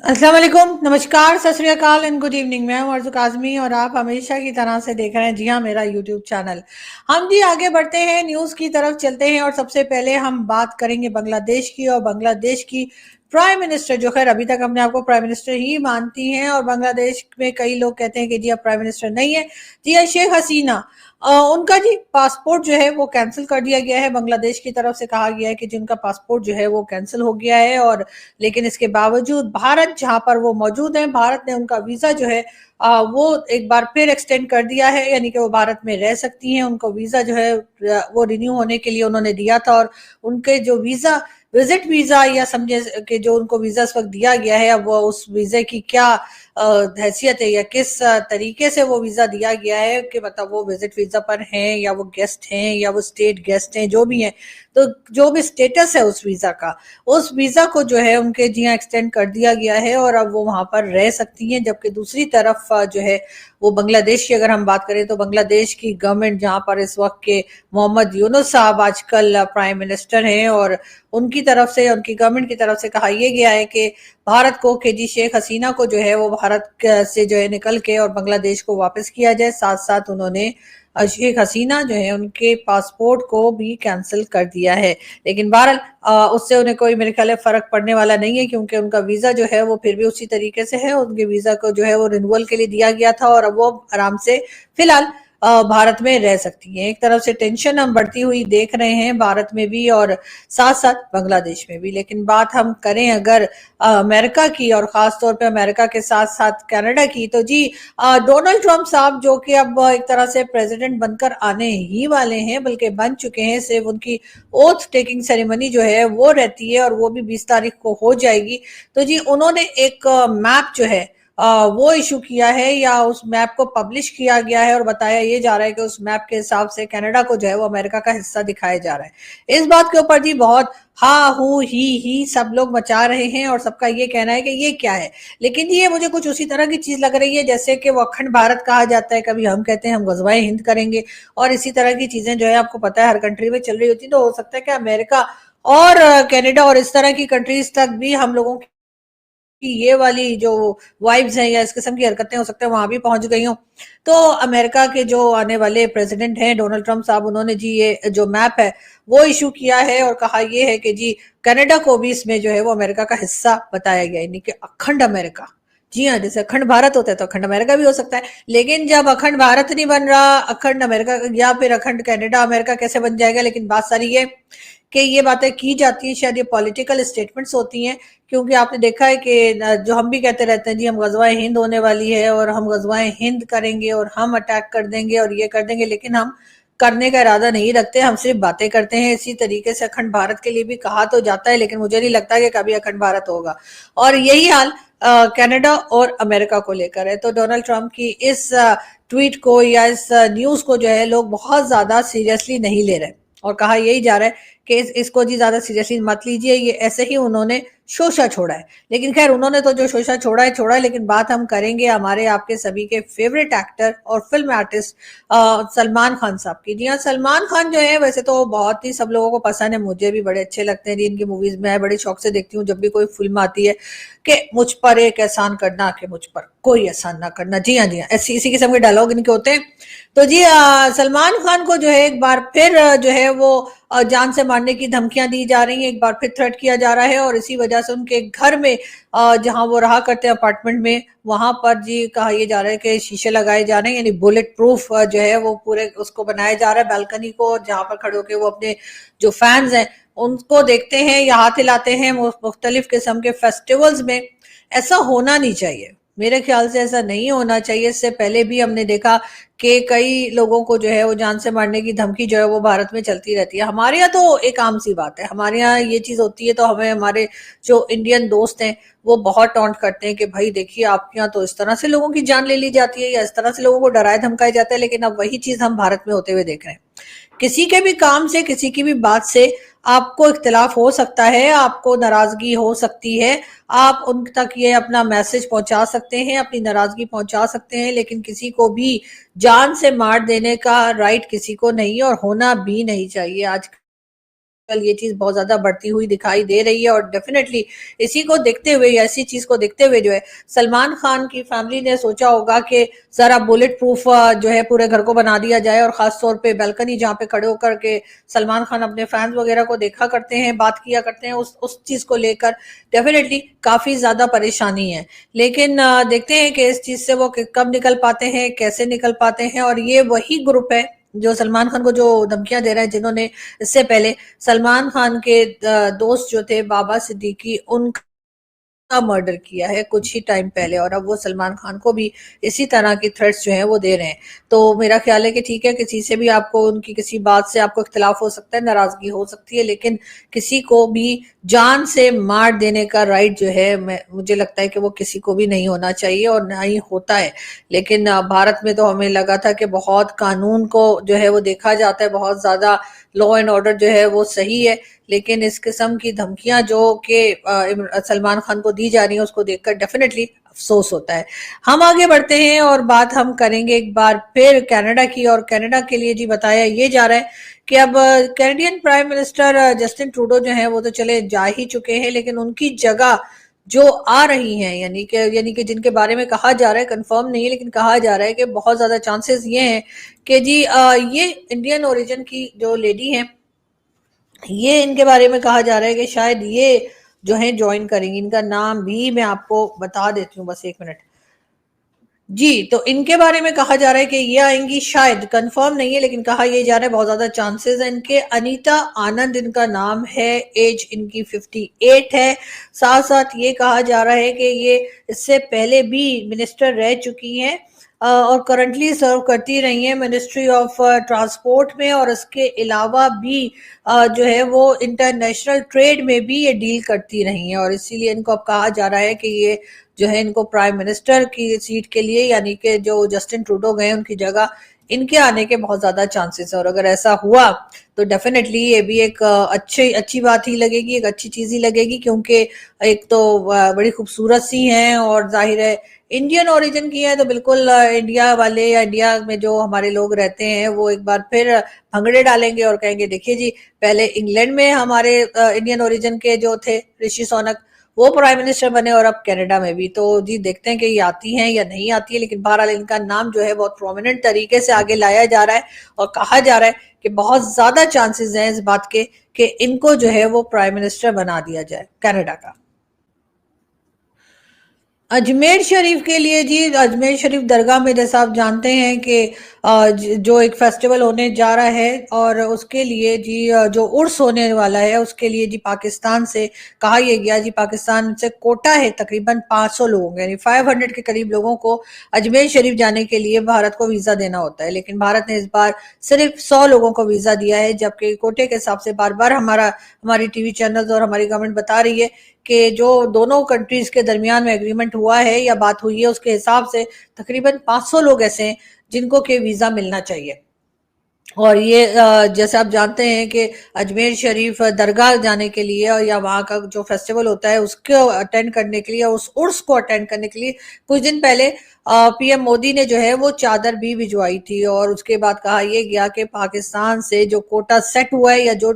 अस्सलाम वालेकुम, नमस्कार, सत श्री अकाल एंड गुड इवनिंग। मैं हूं अर्जुक आजमी और आप हमेशा की तरह से देख रहे हैं जी हाँ मेरा यूट्यूब चैनल। हम जी आगे बढ़ते हैं, न्यूज़ की तरफ चलते हैं और सबसे पहले हम बात करेंगे बांग्लादेश की। और बांग्लादेश की प्राइम मिनिस्टर, जो खैर अभी तक अपने आप को प्राइम मिनिस्टर ही मानती हैं, और बांग्लादेश में कई लोग कहते हैं कि जी अब प्राइम मिनिस्टर नहीं है, जी शेख हसीना, उनका जी पासपोर्ट जो है वो कैंसिल कर दिया गया है। बांग्लादेश की तरफ से कहा गया है कि जिनका पासपोर्ट जो है वो कैंसिल हो गया है, और लेकिन इसके बावजूद भारत जहां पर वो मौजूद हैं, भारत ने उनका वीजा जो है वो एक बार फिर एक्सटेंड कर दिया है, यानी कि वो भारत में रह सकती हैं। उनको वीजा जो है वो रिन्यू होने के लिए उन्होंने दिया था, और उनके जो वीजा, विजिट वीजा या समझे कि जो उनको वीजा इस वक्त दिया गया है, अब वो उस वीजे की क्या हैसियत है या किस तरीके से वो वीजा दिया गया है, कि मतलब वो विजिट वीजा पर हैं या वो गेस्ट हैं या वो स्टेट गेस्ट हैं, जो भी हैं, तो जो भी स्टेटस है उस वीजा का, उस वीजा को जो है उनके जी एक्सटेंड कर दिया गया है और अब वो वहां पर रह सकती हैं। जबकि दूसरी तरफ जो है वो बांग्लादेश की अगर हम बात करें तो बांग्लादेश की गवर्नमेंट, जहां पर इस वक्त के मोहम्मद यूनुस साहब आजकल प्राइम मिनिस्टर हैं, और उनकी तरफ से, उनकी गवर्नमेंट की तरफ से कहा यह गया है कि भारत को, के जी शेख हसीना को जो है वो भारत से जो है निकल के और बांग्लादेश को वापस किया जाए। साथ साथ उन्होंने शेख हसीना जो है उनके पासपोर्ट को भी कैंसिल कर दिया है। लेकिन बहरहाल उससे उन्हें कोई मेरे ख्याल फर्क पड़ने वाला नहीं है, क्योंकि उनका वीजा जो है वो फिर भी उसी तरीके से है। उनके वीजा को जो है वो रिन्यूअल के लिए दिया गया था, और अब वो आराम से फिलहाल भारत में रह सकती हैं। एक तरफ से टेंशन हम बढ़ती हुई देख रहे हैं भारत में भी और साथ साथ बांग्लादेश में भी। लेकिन बात हम करें अगर अमेरिका की, और खास तौर पे अमेरिका के साथ साथ कनाडा की, तो जी डोनाल्ड ट्रंप साहब, जो कि अब एक तरह से प्रेसिडेंट बनकर आने ही वाले हैं, बल्कि बन चुके हैं, सिर्फ उनकी ओथ टेकिंग सेरेमनी जो है वो रहती है, और वो भी 20 तारीख को हो जाएगी। तो जी उन्होंने एक मैप जो है वो इशू किया है, या उस मैप को पब्लिश किया गया है, और बताया ये जा रहा है कि उस मैप के हिसाब से कनाडा को जो है वो अमेरिका का हिस्सा दिखाया जा रहा है। इस बात के ऊपर जी बहुत हा हू ही सब लोग मचा रहे हैं, और सबका ये कहना है कि ये क्या है। लेकिन ये मुझे कुछ उसी तरह की चीज लग रही है जैसे कि वो अखंड भारत कहा जाता है, कभी हम कहते हैं हम गजवाए हिंद करेंगे, और इसी तरह की चीजें जो है आपको पता है हर कंट्री में चल रही होती है। तो हो सकता है कि अमेरिका और कनाडा और इस तरह की कंट्रीज तक भी हम लोगों कि ये वाली जो वाइब्स हैं या इस किस्म की हरकतें हो सकते हैं वहां भी पहुंच गई हों। तो अमेरिका के जो आने वाले प्रेसिडेंट हैं डोनाल्ड ट्रंप साहब, उन्होंने जी ये जो मैप है वो इशू किया है, और कहा ये है कि जी कनाडा को भी इसमें जो है वो अमेरिका का हिस्सा बताया गया है, यानी कि अखंड अमेरिका। जी हाँ, जैसे अखंड भारत होता है तो अखंड अमेरिका भी हो सकता है। लेकिन जब अखंड भारत नहीं बन रहा, अखंड अमेरिका या फिर अखंड कनाडा अमेरिका कैसे बन जाएगा। लेकिन बात सारी ये कि ये बातें की जाती हैं, शायद ये पॉलिटिकल स्टेटमेंट्स होती हैं, क्योंकि आपने देखा है कि जो हम भी कहते रहते हैं जी हम गजवाए हिंद होने वाली है, और हम गजवाए हिंद करेंगे, और हम अटैक कर देंगे और ये कर देंगे, लेकिन हम करने का इरादा नहीं रखते, हम सिर्फ बातें करते हैं। इसी तरीके से अखंड भारत के लिए भी कहा तो जाता है, लेकिन मुझे नहीं लगता कि कभी अखंड भारत होगा। और यही हाल कनाडा और अमेरिका को लेकर है। तो डोनाल्ड ट्रंप की इस ट्वीट को या इस न्यूज को जो है लोग बहुत ज्यादा सीरियसली नहीं ले रहे, और कहा यही जा रहा है कि इसको जी ज्यादा सीरियसली मत लीजिए, ये ऐसे ही उन्होंने शोषा छोड़ा है। लेकिन खैर उन्होंने तो जो शोषा छोड़ा है। लेकिन बात हम करेंगे हमारे आपके सभी के फेवरेट एक्टर और फिल्म आर्टिस्ट सलमान खान साहब की। जी हाँ, सलमान खान जो है वैसे तो बहुत ही सब लोगों को पसंद है, मुझे भी बड़े अच्छे लगते हैं जी इनकी मूवीज। मैं बड़े शौक से देखती हूँ जब भी कोई फिल्म आती है कि मुझ पर एक एहसान करना कि मुझ पर कोई एहसान ना करना। जी हाँ, जी हाँ, ऐसी इसी किस्म के डायलॉग इनके होते हैं। तो जी सलमान खान को जो है एक बार फिर जो है वो जान से मारने की धमकियां दी जा रही हैं, एक बार फिर थ्रेट किया जा रहा है, और इसी वजह से उनके घर में जहां वो रहा करते हैं अपार्टमेंट में, वहां पर जी कहा यह जा रहा है कि शीशे लगाए जा रहे हैं, यानी बुलेट प्रूफ जो है वो पूरे उसको बनाया जा रहा है बालकनी को, और जहां पर खड़े होकर वो अपने जो फैंस हैं उनको देखते हैं या हाथ हिलाते हैं मुख्तलिफ किस्म के फेस्टिवल्स में। ऐसा होना नहीं चाहिए, मेरे ख्याल से ऐसा नहीं होना चाहिए। इससे पहले भी हमने देखा कि कई लोगों को जो है वो जान से मारने की धमकी जो है वो भारत में चलती रहती है। हमारे यहाँ तो एक आम सी बात है, हमारे यहाँ ये चीज होती है तो हमें हमारे जो इंडियन दोस्त हैं वो बहुत टॉन्ट करते हैं कि भाई देखिए आपके यहाँ तो इस तरह से लोगों की जान ले ली जाती है या इस तरह से लोगों को डराए धमकाए जाता है। लेकिन अब वही चीज हम भारत में होते हुए देख रहे हैं। किसी के भी काम से, किसी की भी बात से आपको इख्तिलाफ हो सकता है, आपको नाराजगी हो सकती है, आप उन तक ये अपना मैसेज पहुंचा सकते हैं, अपनी नाराजगी पहुंचा सकते हैं, लेकिन किसी को भी जान से मार देने का राइट किसी को नहीं, और होना भी नहीं चाहिए। आज ये चीज बहुत ज्यादा बढ़ती हुई दिखाई दे रही है। और डेफिनेटली इसी को देखते हुए, ऐसी चीज को देखते हुए जो है सलमान खान की फैमिली ने सोचा होगा कि जरा बुलेट प्रूफ जो है पूरे घर को बना दिया जाए, और खास तौर पे बैल्कनी जहाँ पे खड़े होकर के सलमान खान अपने फैंस वगैरह को देखा करते हैं, बात किया करते हैं, उस चीज को लेकर डेफिनेटली काफी ज्यादा परेशानी है। लेकिन देखते हैं कि इस चीज से वो कब निकल पाते हैं, कैसे निकल पाते हैं। और ये वही ग्रुप है जो सलमान खान को जो धमकियां दे रहा है, जिन्होंने इससे पहले सलमान खान के दोस्त जो थे बाबा सिद्दीकी, उनका मर्डर किया है कुछ ही टाइम पहले, और अब वो सलमान खान को भी इसी तरह की थ्रेट्स जो है वो दे रहे हैं। तो मेरा ख्याल है कि ठीक है, किसी से भी आपको उनकी किसी बात से आपको इख्तिलाफ हो सकता है, नाराजगी हो सकती है, लेकिन किसी को भी जान से मार देने का राइट जो है मुझे लगता है कि वो किसी को भी नहीं होना चाहिए, और ना ही होता है। लेकिन भारत में तो हमें लगा था कि बहुत कानून को जो है वो देखा जाता है, बहुत ज्यादा लॉ एंड ऑर्डर जो है वो सही है, लेकिन इस किस्म की धमकियां जो कि सलमान खान को दी जा रही है, उसको देखकर डेफिनेटली अफसोस होता है। हम आगे बढ़ते हैं और बात हम करेंगे एक बार फिर कनाडा की। और कनाडा के लिए जी बताया ये जा रहा है कि अब Canadian prime minister Justin Trudeau जो है वो तो चले जा ही चुके हैं, लेकिन उनकी जगह जो आ रही हैं, यानी कि जिनके बारे में कहा जा रहा है, कंफर्म नहीं है लेकिन कहा जा रहा है कि बहुत ज्यादा चांसेस ये हैं कि जी ये इंडियन ओरिजिन की जो लेडी हैं, ये इनके बारे में कहा जा रहा है कि शायद ये जो है ज्वाइन करेंगी। इनका नाम भी मैं आपको बता देती हूँ, बस एक मिनट जी। तो इनके बारे में कहा जा रहा है कि ये आएंगी, शायद कंफर्म नहीं है लेकिन कहा ये जा रहा है, बहुत ज्यादा चांसेस है इनके। अनीता आनंद इनका नाम है, एज इनकी 58 है। साथ साथ ये कहा जा रहा है कि ये इससे पहले भी मिनिस्टर रह चुकी हैं और करंटली सर्व करती रही हैं मिनिस्ट्री ऑफ ट्रांसपोर्ट में, और इसके अलावा भी जो है वो इंटरनेशनल ट्रेड में भी ये डील करती रही हैं। और इसीलिए इनको अब कहा जा रहा है कि ये जो है इनको प्राइम मिनिस्टर की सीट के लिए, यानी कि जो जस्टिन ट्रूडो गए उनकी जगह इनके आने के बहुत ज्यादा चांसेस है। और अगर ऐसा हुआ तो डेफिनेटली ये भी एक अच्छी बात ही लगेगी, एक अच्छी चीज ही लगेगी, क्योंकि एक तो बड़ी खूबसूरत सी हैं और जाहिर है इंडियन ओरिजिन की है, तो बिल्कुल इंडिया वाले या इंडिया में जो हमारे लोग रहते हैं वो एक बार फिर भंगड़े डालेंगे और कहेंगे देखिए जी, पहले इंग्लैंड में हमारे इंडियन ओरिजिन के जो थे ऋषि सोनक, वो प्राइम मिनिस्टर बने, और अब कनाडा में भी। तो जी देखते हैं कि ये आती हैं या नहीं आती है, लेकिन बहरहाल इनका नाम जो है बहुत प्रोमिनेंट तरीके से आगे लाया जा रहा है और कहा जा रहा है कि बहुत ज्यादा चांसेस हैं इस बात के कि इनको जो है वो प्राइम मिनिस्टर बना दिया जाए कनाडा का। अजमेर शरीफ के लिए जी, अजमेर शरीफ दरगाह में जैसा आप जानते हैं कि जो एक फेस्टिवल होने जा रहा है, और उसके लिए जी जो उर्स होने वाला है उसके लिए जी पाकिस्तान से कहा यह गया, जी पाकिस्तान से कोटा है तकरीबन 500 लोगों का, यानी 500 के करीब लोगों को अजमेर शरीफ जाने के लिए भारत को वीजा देना होता है। लेकिन भारत ने इस बार सिर्फ 100 लोगों को वीजा दिया है, जबकि कोटे के हिसाब से बार बार हमारी टीवी चैनल्स और हमारी गवर्नमेंट बता रही है कि जो दोनों कंट्रीज के दरमियान में एग्रीमेंट हुआ है या बात हुई है, उसके हिसाब से तकरीबन 500 लोग ऐसे हैं जिनको के वीजा मिलना चाहिए। और ये जैसे आप जानते हैं कि अजमेर शरीफ दरगाह जाने के लिए और या वहाँ का जो फेस्टिवल होता है उसको अटेंड करने के लिए, उस उर्स को अटेंड करने के लिए कुछ दिन पहले पीएम मोदी ने जो है वो चादर भी भिजवाई थी। और उसके बाद कहा यह गया कि पाकिस्तान से जो कोटा सेट हुआ है या जो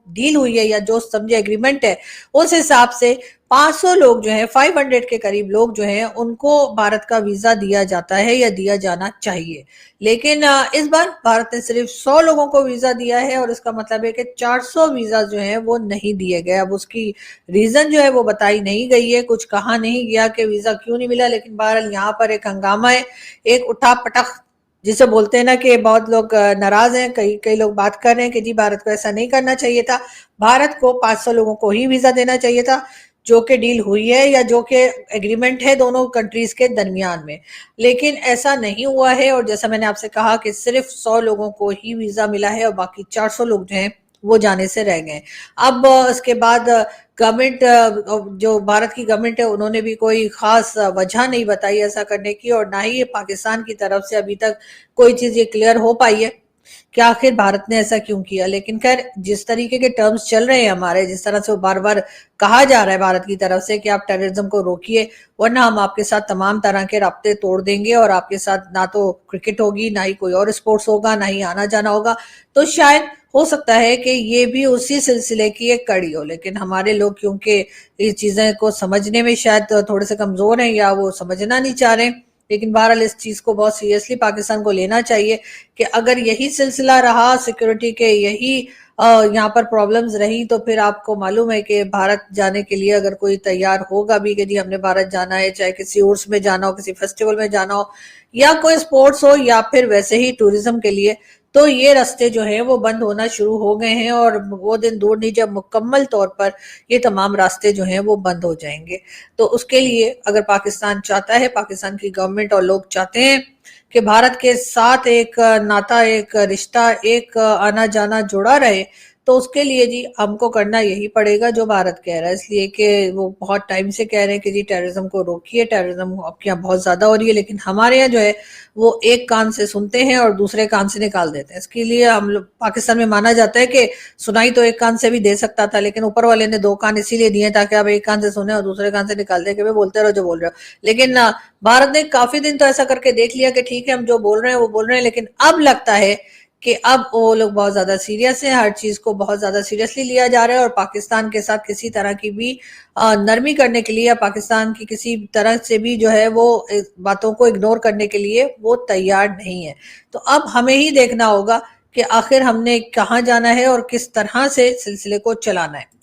डील हुई है या जो समझे एग्रीमेंट है, उस हिसाब से 500 लोग जो हैं, 500 के करीब लोग जो हैं, उनको भारत का वीजा दिया जाता है या दिया जाना चाहिए। लेकिन इस बार भारत ने सिर्फ 100 लोगों को वीजा दिया है, और इसका मतलब है कि 400 वीजा जो है वो नहीं दिए गए। अब उसकी रीजन जो है वो बताई नहीं गई है, कुछ कहा नहीं गया कि वीजा क्यों नहीं मिला। लेकिन बहरहाल यहाँ पर एक हंगामा है, एक उठा पटक जिसे बोलते हैं ना, कि बहुत लोग नाराज हैं, कई लोग बात कर रहे हैं कि जी भारत को ऐसा नहीं करना चाहिए था, भारत को 500 लोगों को ही वीजा देना चाहिए था, जो कि डील हुई है या जो कि एग्रीमेंट है दोनों कंट्रीज के दरमियान में। लेकिन ऐसा नहीं हुआ है, और जैसा मैंने आपसे कहा कि सिर्फ 100 लोगों को ही वीजा मिला है और बाकी 400 लोग जो हैं वो जाने से रह गए। अब इसके बाद गवर्नमेंट, जो भारत की गवर्नमेंट है, उन्होंने भी कोई खास वजह नहीं बताई ऐसा करने की, और ना ही पाकिस्तान की तरफ से अभी तक कोई चीज ये क्लियर हो पाई है कि आखिर भारत ने ऐसा क्यों किया। लेकिन खैर, जिस तरीके के टर्म्स चल रहे हैं हमारे, जिस तरह से वो बार बार कहा जा रहा है भारत की तरफ से कि आप टेररिज्म को रोकिए, वरना हम आपके साथ तमाम तरह के राब्ते तोड़ देंगे और आपके साथ ना तो क्रिकेट होगी, ना ही कोई और स्पोर्ट्स होगा, ना ही आना जाना होगा, तो शायद ہو سکتا ہے کہ یہ بھی اسی سلسلے کی ایک کڑی ہو، لیکن ہمارے لوگ کیونکہ اس چیزیں کو سمجھنے میں شاید تھوڑے سے کمزور ہیں یا وہ سمجھنا نہیں چاہ رہے، لیکن بہرحال اس چیز کو بہت سیریسلی پاکستان کو لینا چاہیے کہ اگر یہی سلسلہ رہا سیکیورٹی کے، یہی یہاں پر پرابلمز رہی، تو پھر آپ کو معلوم ہے کہ بھارت جانے کے لیے اگر کوئی تیار ہوگا بھی کہ جی ہم نے بھارت جانا ہے، چاہے کسی عرس میں جانا ہو، کسی فیسٹیول میں جانا ہو، یا کوئی سپورٹس ہو، یا پھر ویسے ہی ٹورزم کے لیے، تو یہ راستے جو ہیں وہ بند ہونا شروع ہو گئے ہیں، اور وہ دن دور نہیں جب مکمل طور پر یہ تمام راستے جو ہیں وہ بند ہو جائیں گے۔ تو اس کے لیے اگر پاکستان چاہتا ہے، پاکستان کی گورنمنٹ اور لوگ چاہتے ہیں کہ بھارت کے ساتھ ایک ناتا، ایک رشتہ، ایک آنا جانا جڑا رہے، تو اس کے لیے جی ہم کو کرنا یہی پڑے گا جو بھارت کہہ رہا ہے، اس لیے کہ وہ بہت ٹائم سے کہہ رہے ہیں کہ جی ٹیررزم کو روکیے، ٹیررزم آپ کے یہاں بہت زیادہ ہو رہی ہے، لیکن ہمارے یہاں جو ہے وہ ایک کان سے سنتے ہیں اور دوسرے کان سے نکال دیتے ہیں۔ اس کے لیے ہم لوگ پاکستان میں مانا جاتا ہے کہ سنائی تو ایک کان سے بھی دے سکتا تھا، لیکن اوپر والے نے دو کان اسی لیے دیے تاکہ آپ ایک کان سے سنیں اور دوسرے کان سے نکال دیں کہ بولتے رہو جو بول رہے ہو۔ لیکن بھارت نے کافی دن تو ایسا کر کے دیکھ لیا کہ ٹھیک ہے ہم جو بول رہے ہیں وہ بول رہے ہیں، لیکن اب لگتا ہے کہ اب وہ لوگ بہت زیادہ سیریس ہیں، ہر چیز کو بہت زیادہ سیریسلی لیا جا رہا ہے، اور پاکستان کے ساتھ کسی طرح کی بھی نرمی کرنے کے لیے یا پاکستان کی کسی طرح سے بھی جو ہے وہ باتوں کو اگنور کرنے کے لیے وہ تیار نہیں ہے۔ تو اب ہمیں ہی دیکھنا ہوگا کہ آخر ہم نے کہاں جانا ہے اور کس طرح سے سلسلے کو چلانا ہے۔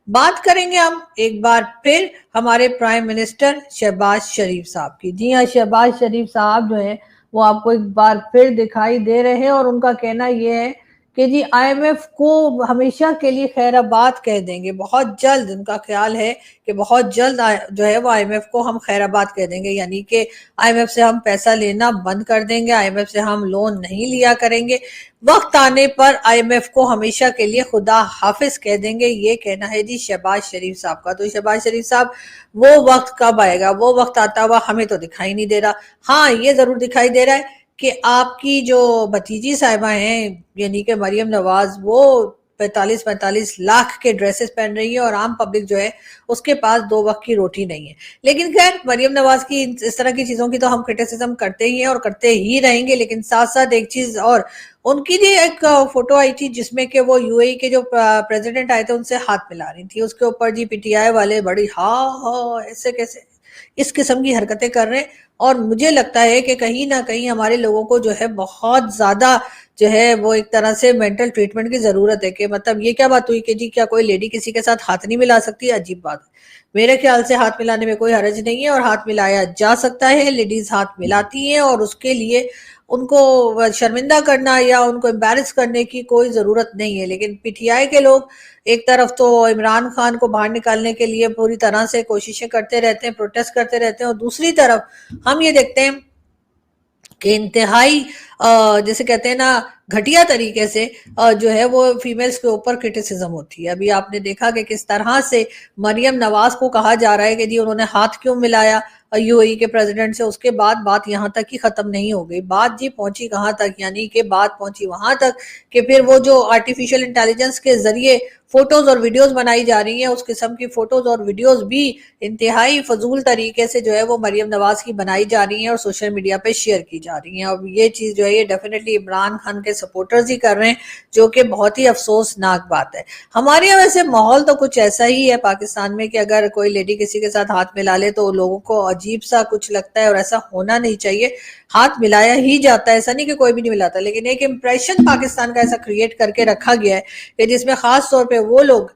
بات کریں گے ہم ایک بار پھر ہمارے پرائم منسٹر شہباز شریف صاحب کی۔ جی ہاں، شہباز شریف صاحب جو ہیں وہ آپ کو ایک بار پھر دکھائی دے رہے ہیں، اور ان کا کہنا یہ ہے کہ جی آئی ایم ایف کو ہمیشہ کے لیے خیر آباد کہہ دیں گے، بہت جلد ان کا خیال ہے کہ بہت جلد جو ہے وہ آئی ایم ایف کو ہم خیر آباد کہہ دیں گے، یعنی کہ آئی ایم ایف سے ہم پیسہ لینا بند کر دیں گے، آئی ایم ایف سے ہم لون نہیں لیا کریں گے، وقت آنے پر آئی ایم ایف کو ہمیشہ کے لیے خدا حافظ کہہ دیں گے۔ یہ کہنا ہے جی شہباز شریف صاحب کا۔ تو شہباز شریف صاحب وہ وقت کب آئے گا؟ وہ وقت آتا ہوا ہمیں تو دکھائی نہیں دے رہا۔ ہاں یہ ضرور دکھائی دے رہا ہے کہ آپ کی جو بھتیجی صاحبہ ہیں یعنی کہ مریم نواز، وہ 45 لاکھ کے ڈریسز پہن رہی ہے، اور عام پبلک جو ہے اس کے پاس دو وقت کی روٹی نہیں ہے۔ لیکن خیر مریم نواز کی اس طرح کی چیزوں کی تو ہم کرٹیسزم کرتے ہی ہیں اور کرتے ہی رہیں گے، لیکن ساتھ ساتھ ایک چیز اور، ان کی بھی ایک فوٹو آئی تھی جس میں کہ وہ یو اے ای کے جو پریزیڈنٹ آئے تھے ان سے ہاتھ ملا رہی تھی، اس کے اوپر جی پی ٹی آئی والے بڑی ایسے کیسے اس قسم کی حرکتیں کر رہے ہیں، اور مجھے لگتا ہے کہ کہیں نہ کہیں ہمارے لوگوں کو جو ہے بہت زیادہ جو ہے وہ ایک طرح سے مینٹل ٹریٹمنٹ کی ضرورت ہے، کہ مطلب یہ کیا بات ہوئی کہ جی کیا کوئی لیڈی کسی کے ساتھ ہاتھ نہیں ملا سکتی؟ عجیب بات ہے۔ میرے خیال سے ہاتھ ملانے میں کوئی حرج نہیں ہے، اور ہاتھ ملایا جا سکتا ہے، لیڈیز ہاتھ ملاتی ہیں، اور اس کے لیے ان کو شرمندہ کرنا یا ان کو امبیرس کرنے کی کوئی ضرورت نہیں ہے۔ لیکن پی ٹی آئی کے لوگ ایک طرف تو عمران خان کو باہر نکالنے کے لیے پوری طرح سے کوششیں کرتے رہتے ہیں، پروٹیسٹ کرتے رہتے ہیں، اور دوسری طرف ہم یہ دیکھتے ہیں کہ انتہائی جیسے کہتے ہیں نا گھٹیا طریقے سے جو ہے وہ فیمیلز کے اوپر کرٹیسزم ہوتی ہے۔ ابھی آپ نے دیکھا کہ کس طرح سے مریم نواز کو کہا جا رہا ہے کہ جی انہوں نے ہاتھ کیوں ملایا یو اے ای کے پریزیڈنٹ سے، اس کے بعد بات یہاں تک ہی ختم نہیں ہو گئی، بات جی پہنچی کہاں تک، یعنی کہ بات پہنچی وہاں تک کہ پھر وہ جو آرٹیفیشل انٹیلیجنس کے ذریعے فوٹوز اور ویڈیوز بنائی جا رہی ہیں، اس قسم کی فوٹوز اور ویڈیوز بھی انتہائی فضول طریقے سے جو ہے وہ مریم نواز کی بنائی جا رہی ہیں اور سوشل میڈیا پہ شیئر کی جا رہی ہیں، اور یہ چیز جو ہے یہ ڈیفینیٹلی عمران خان کے سپورٹرز ہی کر رہے ہیں، جو کہ بہت ہی افسوسناک بات ہے۔ ہمارے یہاں ویسے ماحول تو کچھ ایسا ہی ہے پاکستان میں کہ اگر کوئی لیڈی کسی کے ساتھ ہاتھ ملا لے تو لوگوں کو عجیب سا کچھ لگتا ہے، اور ایسا ہونا نہیں چاہیے، ہاتھ ملایا ہی جاتا ہے، ایسا نہیں کہ کوئی بھی نہیں ملاتا، لیکن ایک امپریشن پاکستان کا ایسا کریٹ کر کے رکھا گیا ہے کہ جس میں خاص طور پہ وہ لوگ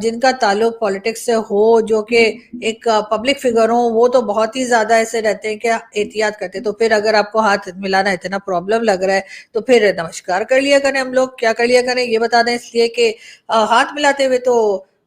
جن کا تعلق پولیٹکس سے ہو، جو کہ ایک پبلک فگر ہوں، وہ تو بہت ہی زیادہ ایسے رہتے ہیں کہ احتیاط کرتے ہیں۔ تو پھر اگر آپ کو ہاتھ ملانا اتنا پرابلم لگ رہا ہے تو پھر نمسکار کر لیا کریں، ہم لوگ کیا کر لیا کریں یہ بتا دیں، اس لیے کہ ہاتھ ملاتے ہوئے تو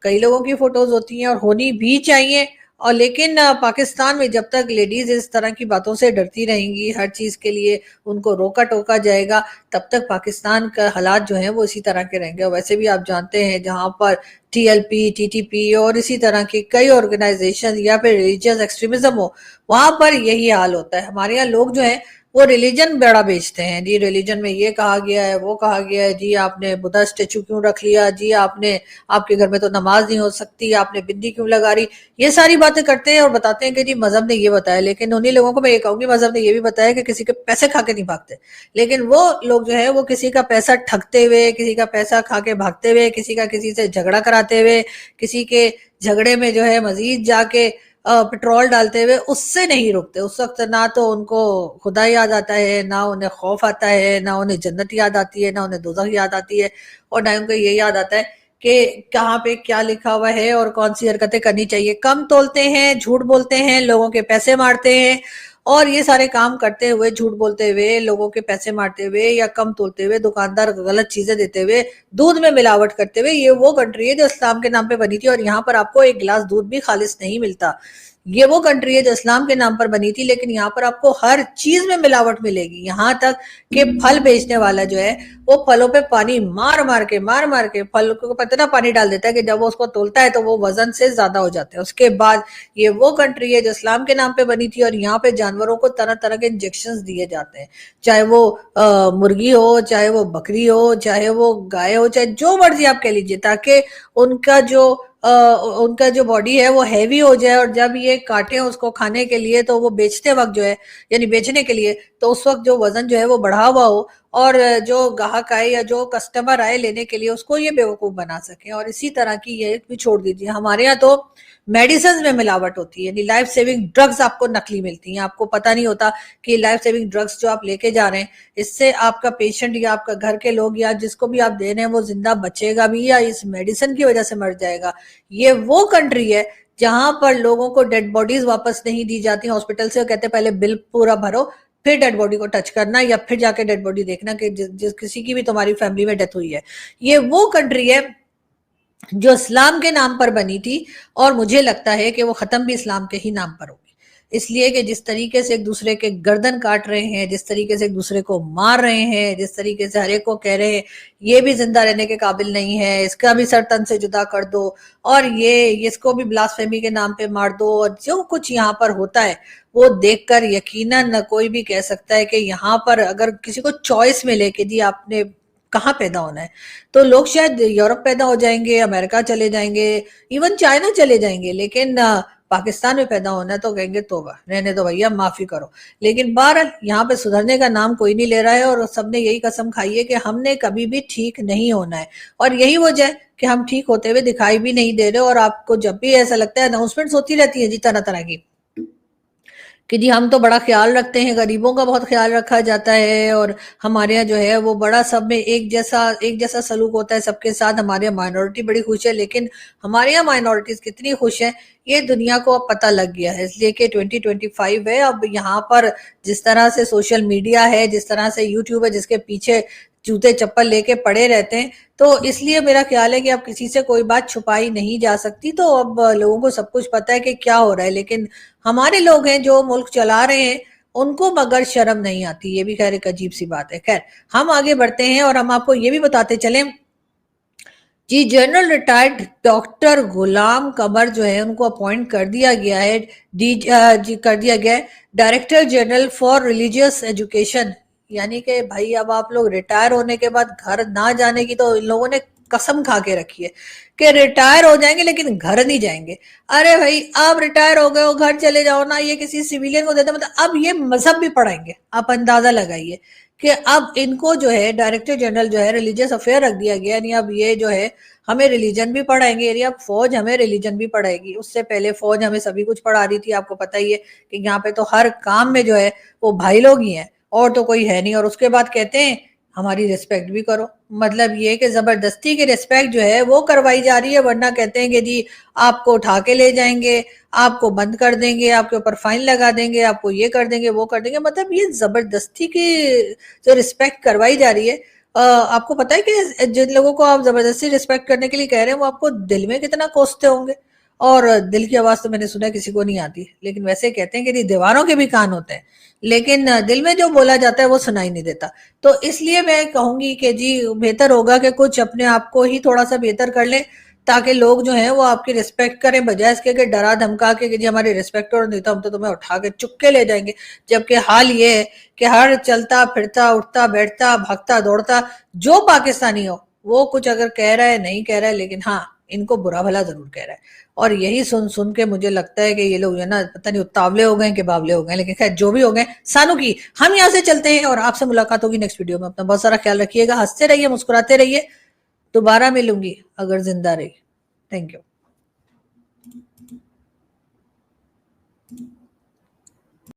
کئی لوگوں کی فوٹوز ہوتی ہیں اور ہونی بھی چاہیے، اور لیکن پاکستان میں جب تک لیڈیز اس طرح کی باتوں سے ڈرتی رہیں گی، ہر چیز کے لیے ان کو روکا ٹوکا جائے گا، تب تک پاکستان کا حالات جو ہیں وہ اسی طرح کے رہیں گے۔ اور ویسے بھی آپ جانتے ہیں جہاں پر T L P, T T P اور اسی طرح کی کئی آرگنائزیشن یا پھر ریلیجیس ایکسٹریمزم ہو، وہاں پر یہی حال ہوتا ہے۔ ہمارے یہاں لوگ جو ہیں वो रिलीजन बड़ा बेचते हैं जी। रिलीजन में ये कहा गया है, वो कहा गया है जी, आपने बुद्धा स्टेचू क्यों रख लिया जी, आपने, आपके घर में तो नमाज नहीं हो सकती, आपने बिंदी क्यों लगा रही, ये सारी बातें करते हैं और बताते हैं कि जी मजहब ने ये बताया। लेकिन उन्हीं लोगों को मैं ये कहूंगी, मजहब ने ये भी बताया कि किसी के पैसे खा के नहीं भागते, लेकिन वो लोग जो है वो किसी का पैसा ठगते हुए, किसी का पैसा खा के भागते हुए, किसी का किसी से झगड़ा कराते हुए, किसी के झगड़े में जो है मजीद जाके पेट्रोल डालते हुए उससे नहीं रुकते। उस वक्त ना तो उनको खुदा याद आता है, ना उन्हें खौफ आता है, ना उन्हें जन्नत याद आती है, ना उन्हें दोज़ख याद आती है, और ना उनको ये याद आता है कि कहाँ पे क्या लिखा हुआ है और कौन सी हरकतें करनी चाहिए। कम तोलते हैं, झूठ बोलते हैं, लोगों के पैसे मारते हैं, और ये सारे काम करते हुए, झूठ बोलते हुए, लोगों के पैसे मारते हुए या कम तोलते हुए, दुकानदार गलत चीजें देते हुए, दूध में मिलावट करते हुए, ये वो कंट्री है जो इस्लाम के नाम पे बनी थी। और यहाँ पर आपको एक गिलास दूध भी खालिस नहीं मिलता। ये वो कंट्री है जो इस्लाम के नाम पर बनी थी, लेकिन यहाँ पर आपको हर चीज में मिलावट मिलेगी। यहाँ तक कि फल बेचने वाला जो है वो फलों पे पानी मार मार के फल को इतना पानी डाल देता है कि जब वो उसको तोलता है तो वो वजन से ज्यादा हो जाता है। उसके बाद ये वो कंट्री है जो इस्लाम के नाम पे बनी थी, और यहाँ पे जानवरों को तरह तरह के इंजेक्शन दिए जाते हैं, चाहे वो मुर्गी हो, चाहे वो बकरी हो, चाहे वो गाय हो, चाहे जो मर्जी आप कह लीजिए, ताकि उनका जो उनका जो बॉडी है वो हैवी हो जाए, और जब ये काटे उसको खाने के लिए तो वो बेचते वक्त जो है, यानी बेचने के लिए, तो उस वक्त जो वजन जो है वो बढ़ा हुआ हो, और जो ग्राहक आए या जो कस्टमर आए लेने के लिए उसको ये बेवकूफ बना सके। और इसी तरह की ये भी छोड़ दीजिए, हमारे यहाँ तो मेडिसिन में मिलावट होती है, यानी लाइफ सेविंग ड्रग्स आपको नकली मिलती हैं। आपको पता नहीं होता कि लाइफ सेविंग ड्रग्स जो आप लेके जा रहे हैं, इससे आपका पेशेंट या आपका घर के लोग या जिसको भी आप दे रहे हैं वो जिंदा बचेगा भी या इस मेडिसिन की वजह से मर जाएगा। ये वो कंट्री है जहां पर लोगों को डेड बॉडीज वापस नहीं दी जाती हॉस्पिटल से, कहते पहले बिल पूरा भरो फिर डेड बॉडी को टच करना, या फिर जाके डेड बॉडी देखना कि जिस किसी की भी तुम्हारी फैमिली में डेथ हुई है। ये वो कंट्री है जो इस्लाम के नाम पर बनी थी, और मुझे लगता है कि वो खत्म भी इस्लाम के ही नाम पर होगी। इसलिए कि जिस तरीके से एक दूसरे के गर्दन काट रहे हैं, जिस तरीके से एक दूसरे को मार रहे हैं, जिस तरीके से हर एक को कह रहे हैं ये भी जिंदा रहने के काबिल नहीं है, इसका भी सर तन से जुदा कर दो, और ये इसको भी ब्लास्फेमी के नाम पे मार दो, और जो कुछ यहाँ पर होता है वो देखकर यकीनन कोई भी कह सकता है कि यहाँ पर अगर किसी को चॉइस मिले कि जी आपने कहाँ पैदा होना है, तो लोग शायद यूरोप पैदा हो जाएंगे, अमेरिका चले जाएंगे, इवन चाइना चले जाएंगे, लेकिन पाकिस्तान में पैदा होना है तो कहेंगे तोबा, रहने दो भैया, माफी करो। लेकिन बहरहाल यहाँ पे सुधरने का नाम कोई नहीं ले रहा है, और सबने यही कसम खाई है कि हमने कभी भी ठीक नहीं होना है, और यही वजह है कि हम ठीक होते हुए दिखाई भी नहीं दे रहे। और आपको जब भी ऐसा लगता है, अनाउंसमेंट्स होती रहती है जी तरह तरह की कि जी हम तो बड़ा ख्याल रखते हैं, गरीबों का बहुत ख्याल रखा जाता है, और हमारे यहाँ जो है वो बड़ा सब में एक जैसा सलूक होता है सबके साथ, हमारे यहाँ माइनॉरिटी बड़ी खुश है। लेकिन हमारे यहाँ माइनॉरिटीज कितनी खुश है ये दुनिया को अब पता लग गया है, इसलिए कि 2025 है। अब यहाँ पर जिस तरह से सोशल मीडिया है, जिस तरह से यूट्यूब है, जिसके पीछे जूते चप्पल लेके पड़े रहते हैं, तो इसलिए मेरा ख्याल है कि अब किसी से कोई बात छुपाई नहीं जा सकती। तो अब लोगों को सब कुछ पता है कि क्या हो रहा है, लेकिन हमारे लोग हैं जो मुल्क चला रहे हैं उनको मगर शर्म नहीं आती। ये भी खैर एक अजीब सी बात है। खैर हम आगे बढ़ते हैं और हम आपको ये भी बताते चलें जी, जनरल रिटायर्ड डॉक्टर गुलाम कमर जो है उनको अपॉइंट कर दिया गया है कर दिया गया है director general for religious education. यानी कि भाई अब आप लोग रिटायर होने के बाद घर ना जाने की तो इन लोगों ने कसम खा के रखी है कि रिटायर हो जाएंगे लेकिन घर नहीं जाएंगे। अरे भाई आप रिटायर हो गए हो, घर चले जाओ ना, ये किसी सिविलियन को देते, मतलब अब ये मजहब भी पढ़ाएंगे। आप अंदाजा लगाइए कि अब इनको जो है डायरेक्टर जनरल जो है रिलीजियस अफेयर रख दिया गया, यानी अब ये जो है हमें रिलीजन भी पढ़ाएंगे, यानी अब फौज हमें रिलीजन भी पढ़ाएगी। उससे पहले फौज हमें सभी कुछ पढ़ा रही थी, आपको पता ही है कि यहाँ पे तो हर काम में जो है वो भाई लोग ही हैं और तो कोई है नहीं। और उसके बाद कहते हैं हमारी रिस्पेक्ट भी करो, मतलब ये कि जबरदस्ती की रिस्पेक्ट जो है वो करवाई जा रही है, वरना कहते हैं कि जी आपको उठा के ले जाएंगे, आपको बंद कर देंगे, आपके ऊपर फाइन लगा देंगे, आपको ये कर देंगे वो कर देंगे। मतलब ये जबरदस्ती की जो रिस्पेक्ट करवाई जा रही है। आपको पता है कि जिन लोगों को आप जबरदस्ती रिस्पेक्ट करने के लिए कह रहे हैं वो आपको दिल में कितना कोसते होंगे। और दिल की आवाज तो मैंने सुना किसी को नहीं आती, लेकिन वैसे कहते हैं कि दीवारों के भी कान होते हैं, लेकिन दिल में जो बोला जाता है वो सुनाई नहीं देता। तो इसलिए मैं कहूंगी कि जी बेहतर होगा कि कुछ अपने आप को ही थोड़ा सा बेहतर कर लें, ताकि लोग जो हैं वो आपकी रिस्पेक्ट करें, बजाय इसके कि डरा धमका के कि जी हमारी रिस्पेक्ट और नहीं तो हम तो तुम्हें उठा के चुपके ले जाएंगे। जबकि हाल ये है कि हर चलता फिरता उठता बैठता भागता दौड़ता जो पाकिस्तानी हो वो कुछ अगर कह रहा है नहीं कह रहा है, लेकिन हाँ इनको बुरा भला जरूर कह रहा है। और यही सुन सुन के मुझे लगता है कि ये लोग जो है ना पता नहीं उतावले हो गए कि बावले हो गए, लेकिन खैर जो भी हो गए सानू की हम यहाँ से चलते हैं और आपसे मुलाकात होगी नेक्स्ट वीडियो में। अपना बहुत सारा ख्याल रखिएगा, हंसते रहिए, मुस्कुराते रहिए। दोबारा मिलूंगी अगर जिंदा रही। Thank you.